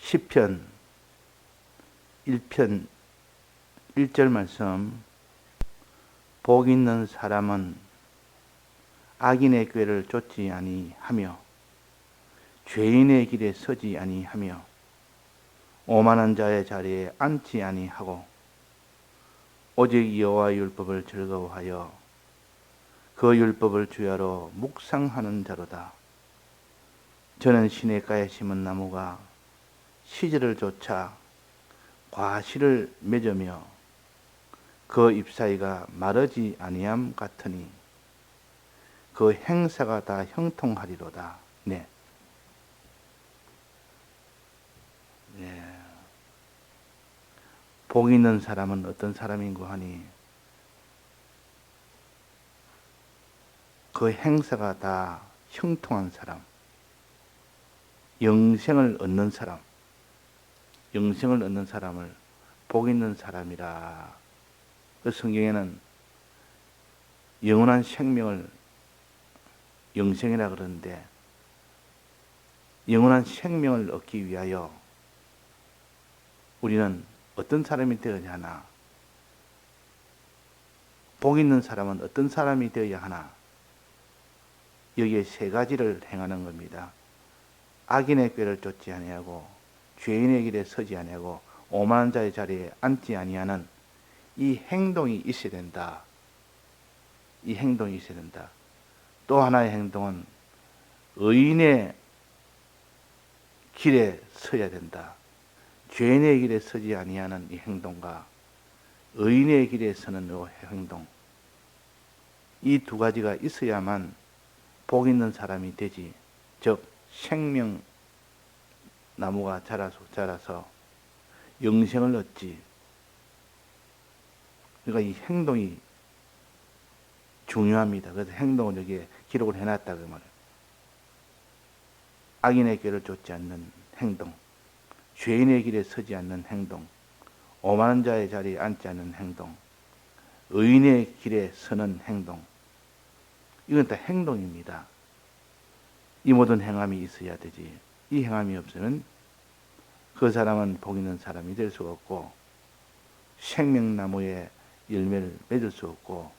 시편 1편 1절 말씀. 복 있는 사람은 악인의 꾀를 쫓지 아니하며 죄인의 길에 서지 아니하며 오만한 자의 자리에 앉지 아니하고 오직 여호와의 율법을 즐거워하여 그 율법을 주야로 묵상하는 자로다. 저는 시냇가에 심은 나무가 시절을 쫓아 과실을 맺으며 그 잎사이가 마르지 아니함 같으니 그 행사가 다 형통하리로다. 네. 복 있는 사람은 어떤 사람인고 하니 그 행사가 다 형통한 사람, 영생을 얻는 사람, 영생을 얻는 사람을 복 있는 사람이라. 그 성경에는 영원한 생명을 영생이라 그러는데, 영원한 생명을 얻기 위하여 우리는 어떤 사람이 되어야 하나? 복 있는 사람은 어떤 사람이 되어야 하나? 여기에 세 가지를 행하는 겁니다. 악인의 꾀를 쫓지 아니하고 죄인의 길에 서지 아니하고 오만한 자의 자리에 앉지 아니하는 이 행동이 있어야 된다. 이 행동이 있어야 된다. 또 하나의 행동은 의인의 길에 서야 된다. 죄인의 길에 서지 아니하는 이 행동과 의인의 길에 서는 이 행동, 이 두 가지가 있어야만 복 있는 사람이 되지. 즉 생명 나무가 자라서 영생을 얻지. 그러니까 이 행동이 중요합니다. 그래서 행동을 여기에 기록을 해놨다 그 말이에요. 악인의 길을 쫓지 않는 행동, 죄인의 길에 서지 않는 행동, 오만한 자의 자리에 앉지 않는 행동, 의인의 길에 서는 행동. 이건 다 행동입니다. 이 모든 행함이 있어야 되지. 이 행함이 없으면 그 사람은 복 있는 사람이 될 수가 없고 생명나무의 열매를 맺을 수 없고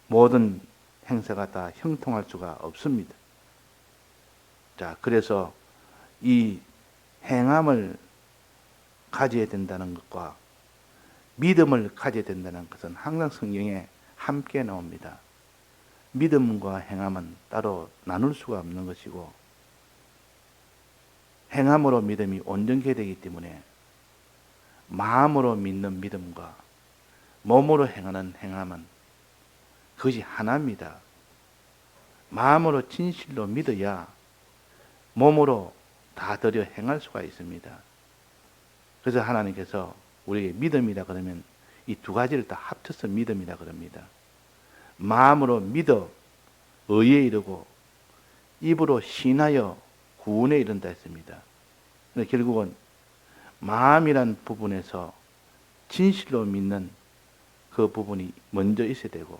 모든 행사가 다 형통할 수가 없습니다. 자, 그래서 이 행함을 가져야 된다는 것과 믿음을 가져야 된다는 것은 항상 성경에 함께 나옵니다. 믿음과 행함은 따로 나눌 수가 없는 것이고 행함으로 믿음이 온전케 되기 때문에 마음으로 믿는 믿음과 몸으로 행하는 행함은 그것이 하나입니다. 마음으로 진실로 믿어야 몸으로 다 들여 행할 수가 있습니다. 그래서 하나님께서 우리에게 믿음이라 그러면 이 두 가지를 다 합쳐서 믿음이라 그럽니다. 마음으로 믿어 의에 이르고 입으로 신하여 구원에 이른다 했습니다. 결국은 마음이란 부분에서 진실로 믿는 그 부분이 먼저 있어야 되고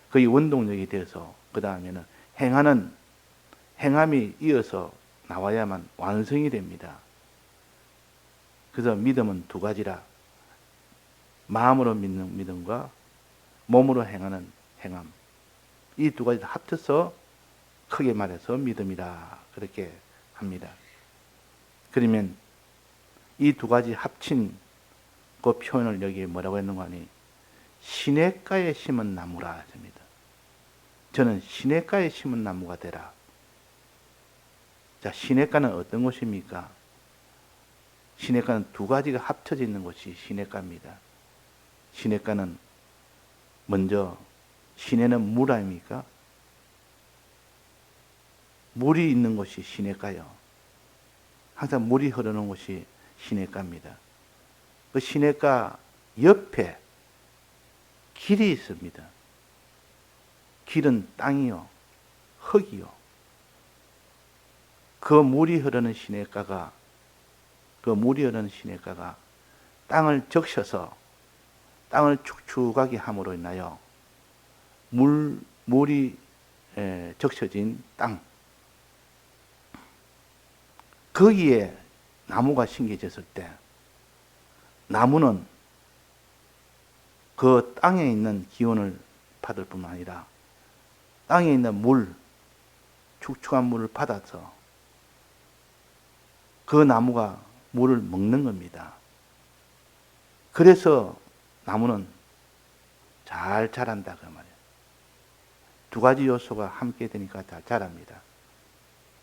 그게 원동력이 되어서 그 다음에는 행함이 이어서 나와야만 완성이 됩니다. 그래서 믿음은 두 가지라. 마음으로 믿는 믿음과 몸으로 행하는 행함. 이 두 가지 합쳐서 크게 말해서 믿음이라 그렇게 합니다. 그러면 이 두 가지 합친 그 표현을 여기에 뭐라고 했는가 하니 시냇가에 심은 나무라 했습니다. 저는 시냇가에 심은 나무가 되라. 자, 시냇가는 어떤 곳입니까? 시냇가는 두 가지가 합쳐져 있는 곳이 시냇가입니다. 시냇가는 먼저 시내는 물 아닙니까? 물이 있는 곳이 시냇가요. 항상 물이 흐르는 곳이 시냇가입니다. 그 시냇가 옆에 길이 있습니다. 길은 땅이요, 흙이요. 그 물이 흐르는 시냇가가 땅을 적셔서 땅을 축축하게 함으로 인하여 물이 적셔진 땅, 거기에 나무가 심겨졌을 때 나무는 그 땅에 있는 기운을 받을 뿐만 아니라 땅에 있는 물, 축축한 물을 받아서 그 나무가 물을 먹는 겁니다. 그래서 나무는 잘 자란다 그 말이에요. 두 가지 요소가 함께 되니까 잘 자랍니다.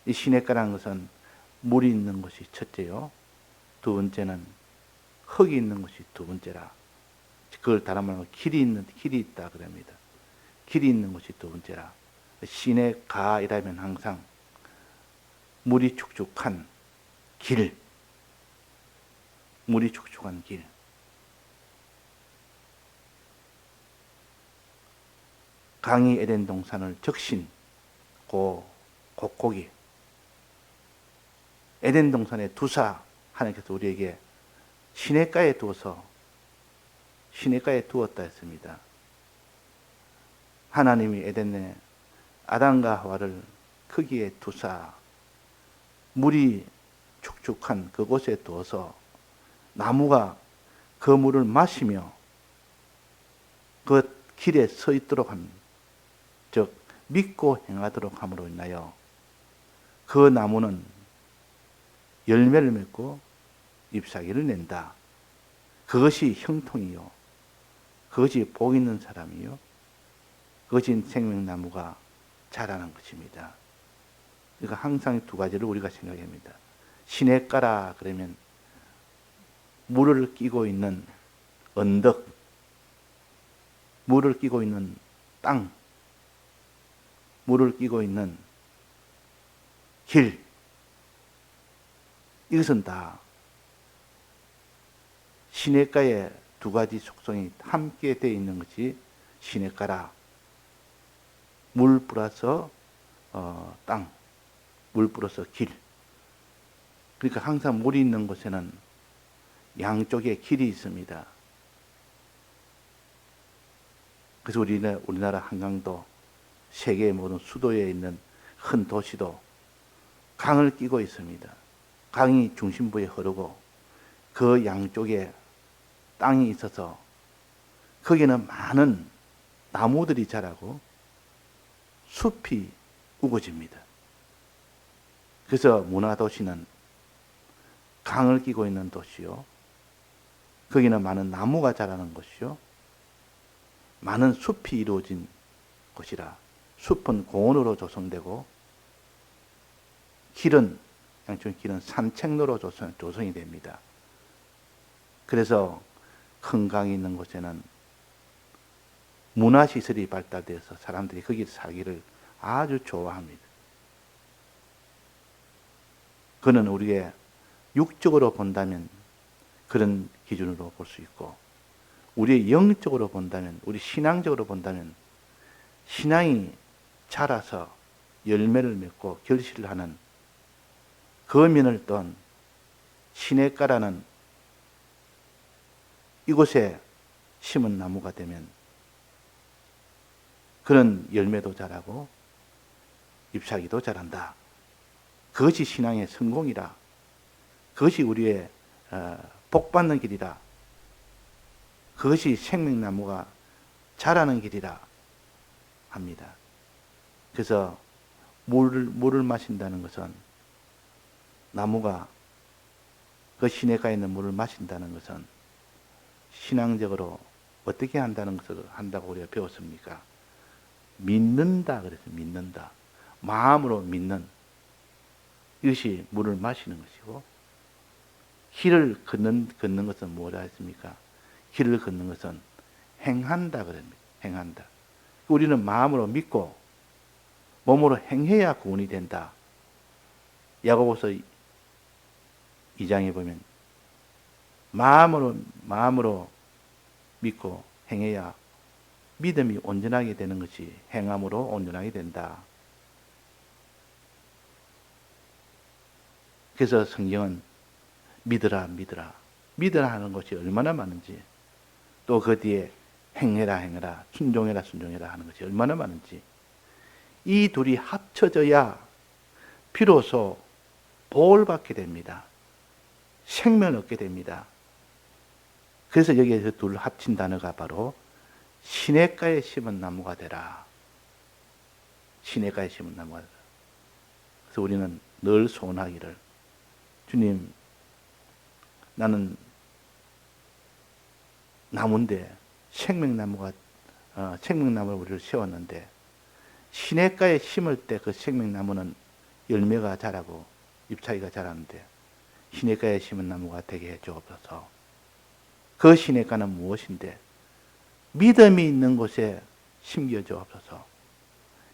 이 시냇가라는 것은 물이 있는 것이 첫째요. 두 번째는 흙이 있는 것이 두 번째라. 그걸 다른 말로 길이 있다 그럽니다. 길이 있는 것이 두 번째라. 시냇가이라면 항상 물이 축축한 길, 물이 축축한 길. 강이 에덴 동산을 적신 곡곡이 에덴 동산의 두사 하나님께서 우리에게 시냇가에 두었다 했습니다. 하나님이 에덴에 아담과 하와를 거기에 두사 물이 축축한 그곳에 두어서 나무가 그 물을 마시며 그 길에 서 있도록 합니다. 즉 믿고 행하도록 함으로 인하여 그 나무는 열매를 맺고 잎사귀를 낸다. 그것이 형통이요, 그것이 복 있는 사람이요, 그것이 생명나무가 자라는 것입니다. 그러니까 항상 두 가지를 우리가 생각해야 합니다. 시냇가라 그러면 물을 끼고 있는 언덕, 물을 끼고 있는 땅, 물을 끼고 있는 길, 이것은 다 시냇가의 두 가지 속성이 함께 되어 있는 것이 시냇가라. 물 플러스 땅, 물 플러스 길. 그러니까 항상 물이 있는 곳에는 양쪽에 길이 있습니다. 그래서 우리나라 한강도 세계의 모든 수도에 있는 큰 도시도 강을 끼고 있습니다. 강이 중심부에 흐르고 그 양쪽에 땅이 있어서 거기는 많은 나무들이 자라고 숲이 우거집니다. 그래서 문화도시는 강을 끼고 있는 도시요, 거기는 많은 나무가 자라는 곳이요, 많은 숲이 이루어진 곳이라 숲은 공원으로 조성되고 양쪽 길은 산책로로 조성이 됩니다. 그래서 큰 강이 있는 곳에는 문화시설이 발달되어서 사람들이 거기서 살기를 아주 좋아합니다. 그는 우리의 육적으로 본다면 그런 기준으로 볼 수 있고, 우리의 영적으로 본다면, 우리 신앙적으로 본다면 신앙이 자라서 열매를 맺고 결실을 하는 그 면을 떤 시냇가라는 이곳에 심은 나무가 되면 그런 열매도 자라고 잎사귀도 자란다. 그것이 신앙의 성공이라, 그것이 우리의 복받는 길이라, 그것이 생명나무가 자라는 길이라 합니다. 그래서 물을 마신다는 것은, 나무가 그 시냇가에 있는 물을 마신다는 것은 신앙적으로 어떻게 한다고 우리가 배웠습니까? 믿는다 그랬어요. 믿는다. 마음으로 믿는, 이것이 물을 마시는 것이고, 길을 걷는 것은 뭐라 했습니까? 길을 걷는 것은 행한다 그럽니다. 행한다. 우리는 마음으로 믿고 몸으로 행해야 구원이 된다. 야고보서 2장에 보면 마음으로 믿고 행해야 믿음이 온전하게 되는 것이 행함으로 온전하게 된다. 그래서 성경은 믿으라 하는 것이 얼마나 많은지, 또 그 뒤에 행해라 순종해라 하는 것이 얼마나 많은지, 이 둘이 합쳐져야 비로소 복을 받게 됩니다. 생명을 얻게 됩니다. 그래서 여기에서 둘 합친 단어가 바로 시냇가에 심은 나무가 되라. 시냇가에 심은 나무가 되라. 그래서 우리는 늘 소원하기를, 주님, 나는 나무인데 생명나무를 우리를 세웠는데 시냇가에 심을 때 그 생명나무는 열매가 자라고 잎사귀가 자라는데 시냇가에 심은 나무가 되게 해 주옵소서. 그 시냇가는 무엇인데? 믿음이 있는 곳에 심겨 주옵소서.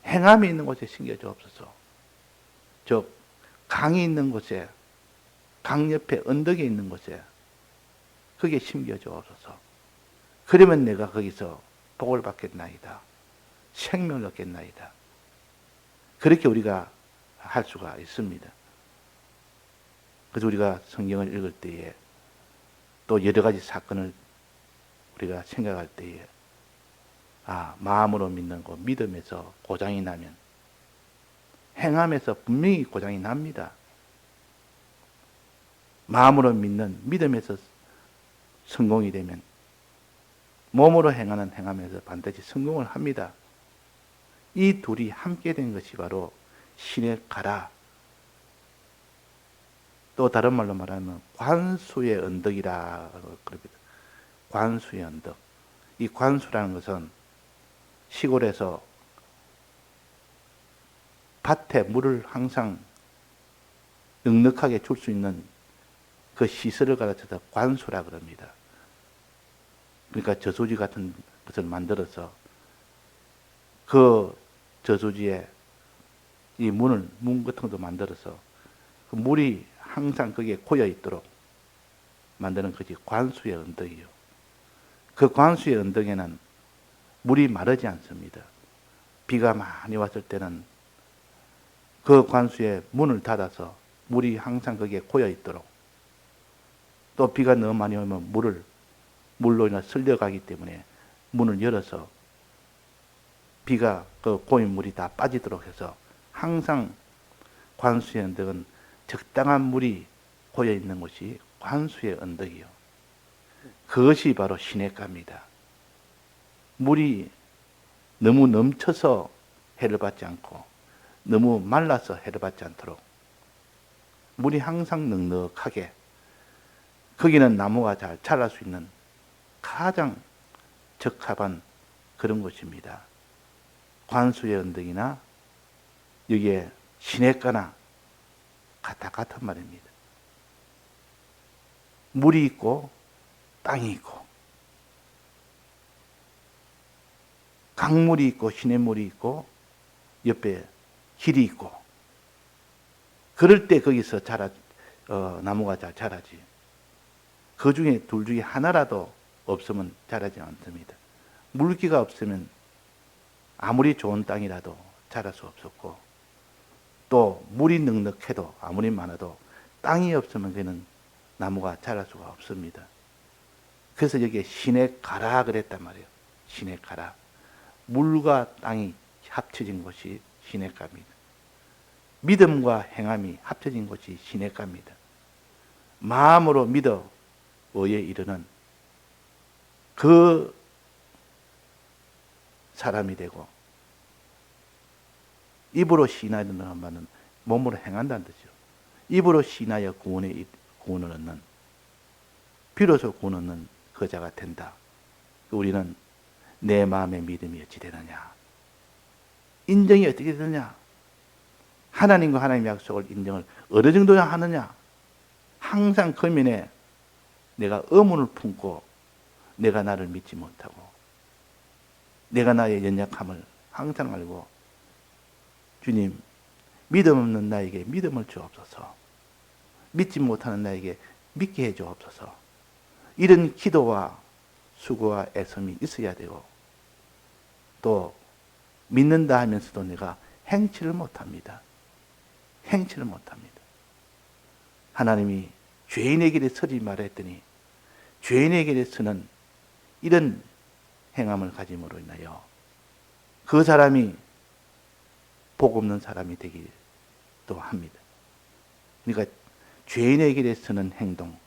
행함이 있는 곳에 심겨 주옵소서. 즉 강이 있는 곳에, 강 옆에 언덕에 있는 곳에 거기에 심겨 주옵소서. 그러면 내가 거기서 복을 받겠나이다. 생명을 얻겠나이다. 그렇게 우리가 할 수가 있습니다. 그래서 우리가 성경을 읽을 때에 또 여러 가지 사건을 우리가 생각할 때에 마음으로 믿는 거, 믿음에서 고장이 나면 행함에서 분명히 고장이 납니다. 마음으로 믿는 믿음에서 성공이 되면 몸으로 행하는 행함에서 반드시 성공을 합니다. 이 둘이 함께 된 것이 바로 시냇가라. 또 다른 말로 말하면 관수의 언덕이라 그럽니다. 관수의 언덕. 이 관수라는 것은 시골에서 밭에 물을 항상 넉넉하게 줄 수 있는 그 시설을 가르쳐서 관수라 그럽니다. 그러니까 저수지 같은 것을 만들어서 그 저수지에 이 문 같은 것도 만들어서 그 물이 항상 거기에 고여 있도록 만드는 것이 관수의 언덕이요. 그 관수의 언덕에는 물이 마르지 않습니다. 비가 많이 왔을 때는 그 관수에 문을 닫아서 물이 항상 거기에 고여 있도록, 또 비가 너무 많이 오면 물로 인해 쓸려가기 때문에 문을 열어서 비가 그 고인 물이 다 빠지도록 해서 항상 관수의 언덕은 적당한 물이 고여 있는 곳이 관수의 언덕이요. 그것이 바로 시냇가입니다. 물이 너무 넘쳐서 해를 받지 않고 너무 말라서 해를 받지 않도록 물이 항상 넉넉하게, 거기는 나무가 잘 자랄 수 있는 가장 적합한 그런 곳입니다. 관수의 언덕이나 여기에 시냇가나 같은 말입니다. 물이 있고 땅이 있고 강물이 있고 시냇물이 있고 옆에 길이 있고, 그럴 때 거기서 나무가 잘 자라지. 그 중에 둘 중에 하나라도 없으면 자라지 않습니다. 물기가 없으면 아무리 좋은 땅이라도 자랄 수 없었고, 또 물이 넉넉해도 아무리 많아도 땅이 없으면 그는 나무가 자랄 수가 없습니다. 그래서 여기에 시냇가라 그랬단 말이에요. 시냇가라. 물과 땅이 합쳐진 곳이 시냇가입니다. 믿음과 행함이 합쳐진 곳이 시냇가입니다. 마음으로 믿어 의에 이르는 그 사람이 되고, 입으로 시인하는 말은 몸으로 행한다는 뜻이죠. 입으로 시인하여 구원을 얻는, 비로소 구원 얻는 그 자가 된다. 우리는 내 마음의 믿음이 어찌 되느냐, 인정이 어떻게 되느냐, 하나님과 하나님의 약속을 인정을 어느 정도나 하느냐. 항상 그 면에 내가 의문을 품고 내가 나를 믿지 못하고 내가 나의 연약함을 항상 알고, 주님, 믿음 없는 나에게 믿음을 주옵소서, 믿지 못하는 나에게 믿게 해 주옵소서. 이런 기도와 수고와 애씀이 있어야 되고, 또 믿는다 하면서도 내가 행치를 못합니다. 행치를 못합니다. 하나님이 죄인의 길에 서지 말라 했더니 죄인의 길에 서는 이런 행함을 가짐으로 인하여 그 사람이 복 없는 사람이 되기도 합니다. 그러니까 죄인의 길에 서는 행동,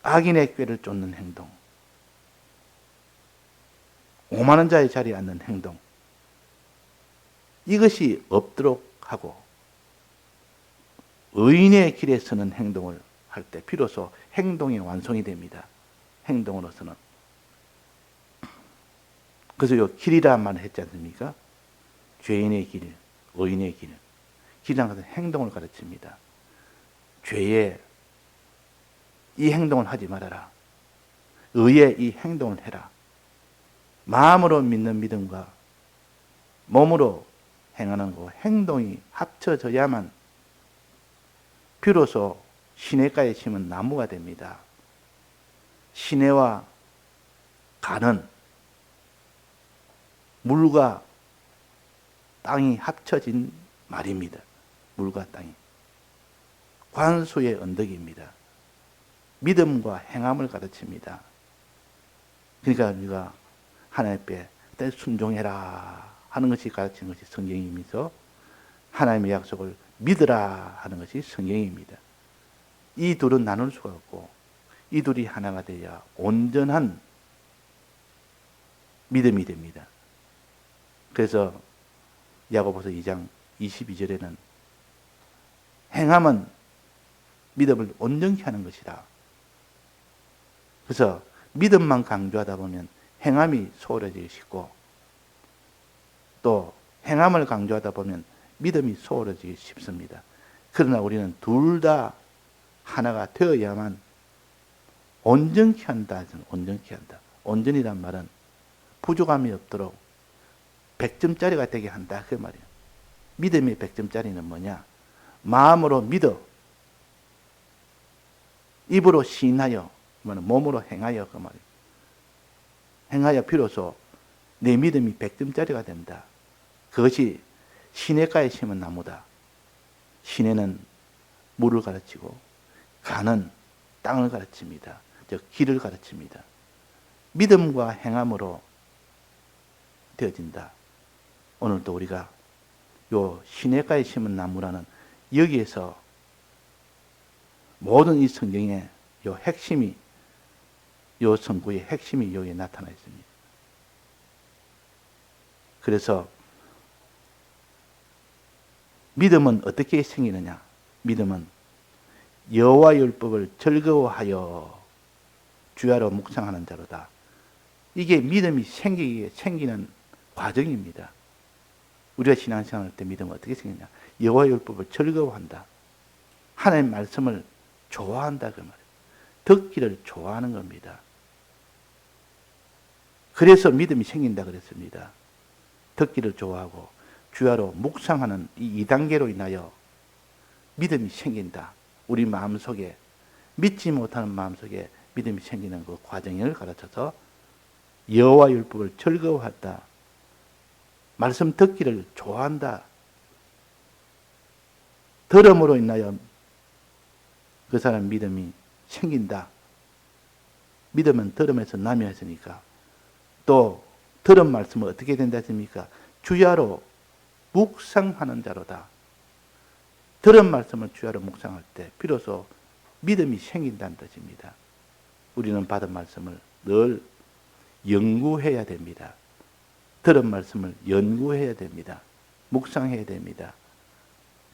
악인의 꾀를 쫓는 행동, 오만한 자의 자리에 앉는 행동, 이것이 없도록 하고 의인의 길에 서는 행동을 할 때 비로소 행동이 완성이 됩니다. 행동으로서는. 그래서 요 길이란 말을 했지 않습니까? 죄인의 길, 의인의 길. 길이라는 것은 행동을 가르칩니다. 죄에 이 행동을 하지 말아라. 의에 이 행동을 해라. 마음으로 믿는 믿음과 몸으로 행하는 그 행동이 합쳐져야만 비로소 시냇가에 심은 나무가 됩니다. 시내와 간은 물과 땅이 합쳐진 말입니다. 물과 땅이. 관수의 언덕입니다. 믿음과 행함을 가르칩니다. 그러니까 우리가 하나님 앞에 순종해라 하는 것이 가르치는 것이 성경이면서 하나님의 약속을 믿으라 하는 것이 성경입니다. 이 둘은 나눌 수가 없고 이 둘이 하나가 되어야 온전한 믿음이 됩니다. 그래서 야고보서 2장 22절에는 행함은 믿음을 온전케 하는 것이다. 그래서 믿음만 강조하다 보면 행함이 소홀해지기 쉽고 또 행함을 강조하다 보면 믿음이 소홀해지기 쉽습니다. 그러나 우리는 둘 다 하나가 되어야만 온전케 한다. 온전케 한다. 온전이란 말은 부족함이 없도록 100점짜리가 되게 한다. 그 말이에요. 믿음의 100점짜리는 뭐냐? 마음으로 믿어. 입으로 시인하여. 몸으로 행하여. 그 말이에요. 행하여 비로소 내 믿음이 100점짜리가 된다. 그것이 시냇가에 심은 나무다. 시내는 물을 가르치고 간은 땅을 가르칩니다. 즉 길을 가르칩니다. 믿음과 행함으로 되어진다. 오늘도 우리가 요 시냇가에 심은 나무라는 여기에서 모든 이 성경의 요 핵심이 요 성구의 핵심이 여기에 나타나 있습니다. 그래서 믿음은 어떻게 생기느냐? 믿음은 여호와 율법을 즐거워하여 주야로 묵상하는 자로다. 이게 믿음이 생기는 과정입니다. 우리가 신앙생활할 때 믿음은 어떻게 생기냐? 여호와 율법을 즐거워한다. 하나님의 말씀을 좋아한다 그 말이에요. 듣기를 좋아하는 겁니다. 그래서 믿음이 생긴다 그랬습니다. 듣기를 좋아하고 주야로 묵상하는 이 2단계로 인하여 믿음이 생긴다. 우리 마음속에 믿지 못하는 마음속에 믿음이 생기는 그 과정을 가르쳐서 여호와 율법을 즐거워한다. 말씀 듣기를 좋아한다. 들음으로 인하여 그 사람 믿음이 생긴다. 믿음은 들음에서 남이 했으니까 또 들은 말씀은 어떻게 된다 했습니까? 주야로 묵상하는 자로다. 들은 말씀을 주야로 묵상할 때 비로소 믿음이 생긴다는 뜻입니다. 우리는 받은 말씀을 늘 연구해야 됩니다. 들은 말씀을 연구해야 됩니다. 묵상해야 됩니다.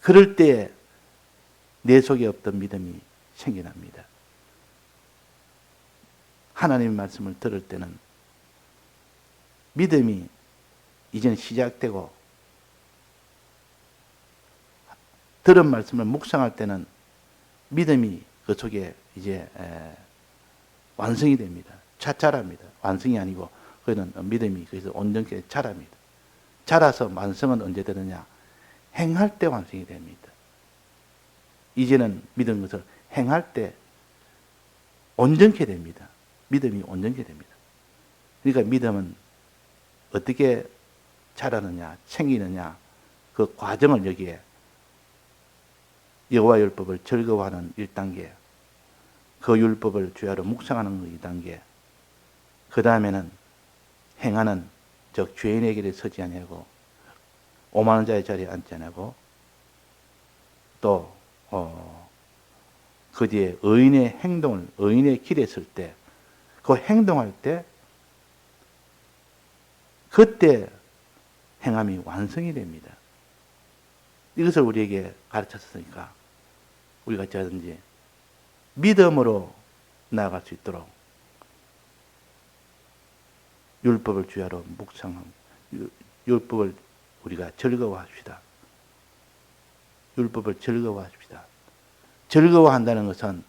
그럴 때에 내 속에 없던 믿음이 생겨납니다. 하나님의 말씀을 들을 때는 믿음이 이제는 시작되고 들은 말씀을 묵상할 때는 믿음이 그 속에 이제 완성이 됩니다. 자랍니다. 완성이 아니고 그는 믿음이 그래서 온전케 자랍니다. 자라서 완성은 언제 되느냐? 행할 때 완성이 됩니다. 이제는 믿은 것을 행할 때 온전케 됩니다. 믿음이 온전케 됩니다. 그러니까 믿음은 어떻게 자라느냐, 생기느냐 그 과정을 여기에 여호와 율법을 즐거워하는 1단계, 그 율법을 주야로 묵상하는 2단계, 그 다음에는 행하는 즉 죄인의 길에 서지 아니하고 오만한 자의 자리에 앉지 아니하고 또 그 뒤에 의인의 행동을 의인의 길에 설 때 그 행동할 때 그때 행함이 완성이 됩니다. 이것을 우리에게 가르쳤으니까 우리가 어찌하든지 믿음으로 나아갈 수 있도록 율법을 주야로 묵상하고 율법을 우리가 즐거워합시다. 율법을 즐거워합시다. 즐거워한다는 것은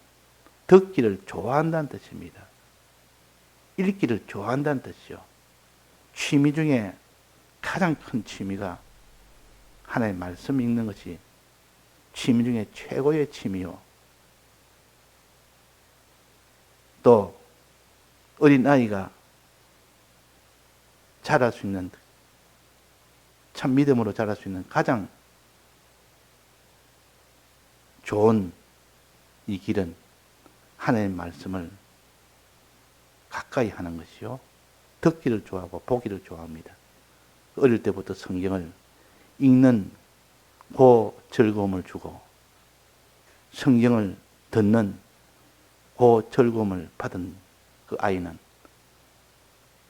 듣기를 좋아한다는 뜻입니다. 읽기를 좋아한다는 뜻이요. 취미 중에 가장 큰 취미가 하나님의 말씀 읽는 것이 취미 중에 최고의 취미요. 또 어린 아이가 자랄 수 있는 참 믿음으로 자랄 수 있는 가장 좋은 이 길은 하나님의 말씀을 가까이 하는 것이요. 듣기를 좋아하고 보기를 좋아합니다. 어릴 때부터 성경을 읽는 그 즐거움을 주고 성경을 듣는 그 즐거움을 받은 그 아이는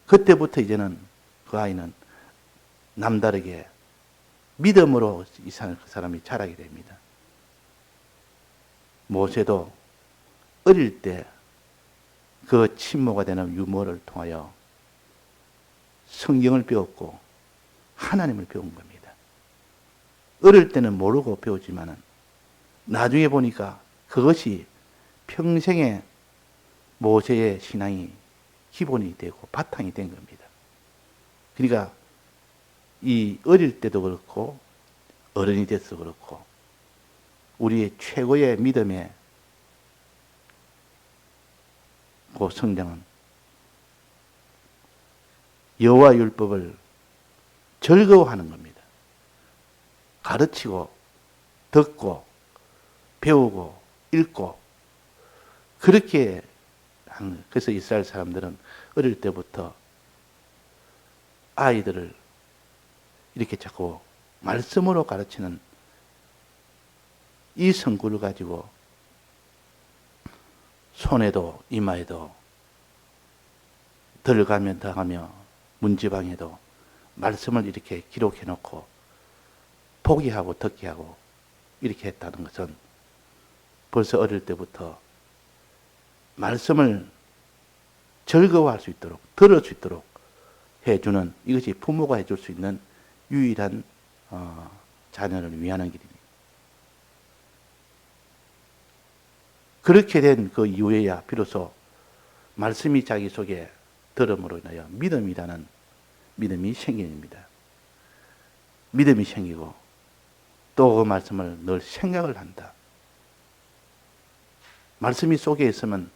그때부터 이제는 그 아이는 남다르게 믿음으로 이 사람이 자라게 됩니다. 모세도 어릴 때 그 친모가 되는 유모를 통하여 성경을 배웠고 하나님을 배운 겁니다. 어릴 때는 모르고 배우지만은 나중에 보니까 그것이 평생의 모세의 신앙이 기본이 되고 바탕이 된 겁니다. 그러니까 이 어릴 때도 그렇고 어른이 돼서 그렇고 우리의 최고의 믿음의 그 성장은 여호와 율법을 즐거워하는 겁니다. 가르치고 듣고 배우고 읽고 그렇게 하는. 그래서 이스라엘 사람들은 어릴 때부터 아이들을 이렇게 자꾸 말씀으로 가르치는 이 성구를 가지고 손에도 이마에도 들어가면 더하며 문지방에도 말씀을 이렇게 기록해 놓고 보기 하고 듣기 하고 이렇게 했다는 것은 벌써 어릴 때부터 말씀을 즐거워할 수 있도록 들을 수 있도록 해주는 이것이 부모가 해줄 수 있는 유일한 자녀를 위하는 길입니다. 그렇게 된 그 이후에야 비로소 말씀이 자기 속에 들음으로 인하여 믿음이라는 믿음이 생깁니다. 믿음이 생기고 또 그 말씀을 늘 생각을 한다. 말씀이 속에 있으면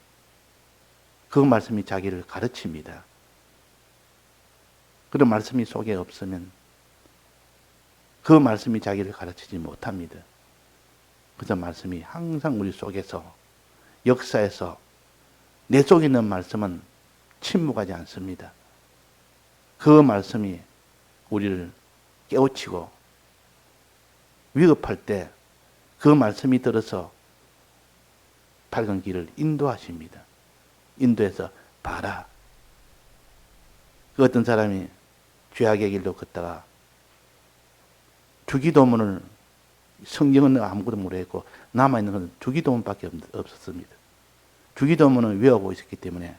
그 말씀이 자기를 가르칩니다. 그런 말씀이 속에 없으면 그 말씀이 자기를 가르치지 못합니다. 그래서 말씀이 항상 우리 속에서 역사에서 내 속에 있는 말씀은 침묵하지 않습니다. 그 말씀이 우리를 깨우치고 위급할 때 그 말씀이 들어서 밝은 길을 인도하십니다. 인도해서 봐라. 그 어떤 사람이 죄악의 길로 걷다가 주기도문을 성경은 아무것도 모르겠고 남아있는 건 주기도문밖에 없었습니다. 주기도문을 외우고 있었기 때문에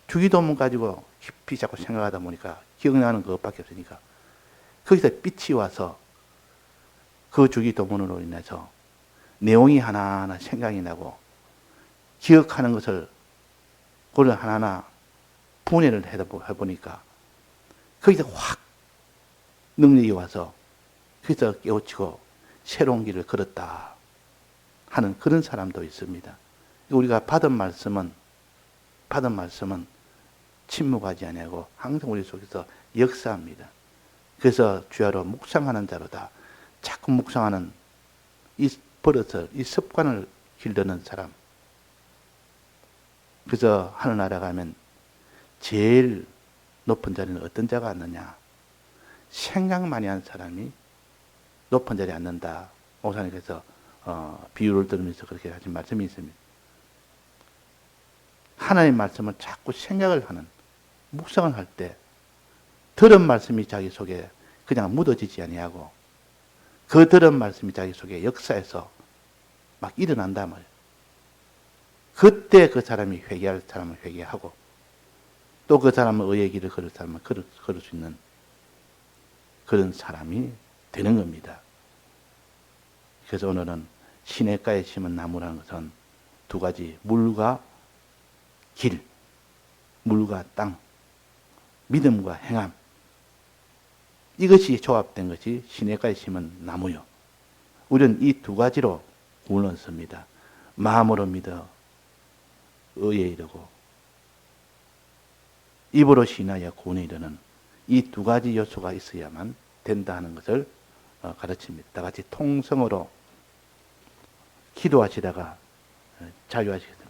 주기도문 가지고 깊이 자꾸 생각하다 보니까 기억나는 것밖에 없으니까 거기서 빛이 와서 그 주기도문으로 인해서 내용이 하나하나 생각이 나고 기억하는 것을 그걸 하나하나 분해를 해보니까 거기서 확 능력이 와서 거기서 깨우치고 새로운 길을 걸었다 하는 그런 사람도 있습니다. 우리가 받은 말씀은 침묵하지 아니하고 항상 우리 속에서 역사합니다. 그래서 주야로 묵상하는 자로다. 자꾸 묵상하는 이 버릇을, 이 습관을 길러는 사람. 그래서 하늘나라 가면 제일 높은 자리는 어떤 자가 앉느냐? 생각 많이 하는 사람이 높은 자리에 앉는다. 목사님께서 비유를 들으면서 그렇게 하신 말씀이 있습니다. 하나님의 말씀을 자꾸 생각을 하는, 묵상을 할 때 들은 말씀이 자기 속에 그냥 묻어지지 아니하고 그 들은 말씀이 자기 속에 역사에서 막 일어난단 말이에요. 그때 그 사람이 회개할 사람은 회개하고 또 그 사람은 의의 길을 걸을 사람은 걸을 수 있는 그런 사람이 되는 겁니다. 그래서 오늘은 시냇가에 심은 나무라는 것은 두 가지, 물과 길, 물과 땅, 믿음과 행함, 이것이 조합된 것이 시냇가에 심은 나무요. 우리는 이 두 가지로 구원을 얻습니다. 마음으로 믿어 의에 이르고 입으로 시인하여 구원에 이르는 이 두 가지 요소가 있어야만 된다 하는 것을 가르칩니다. 다 같이 통성으로 기도하시다가 자유하시겠습니다.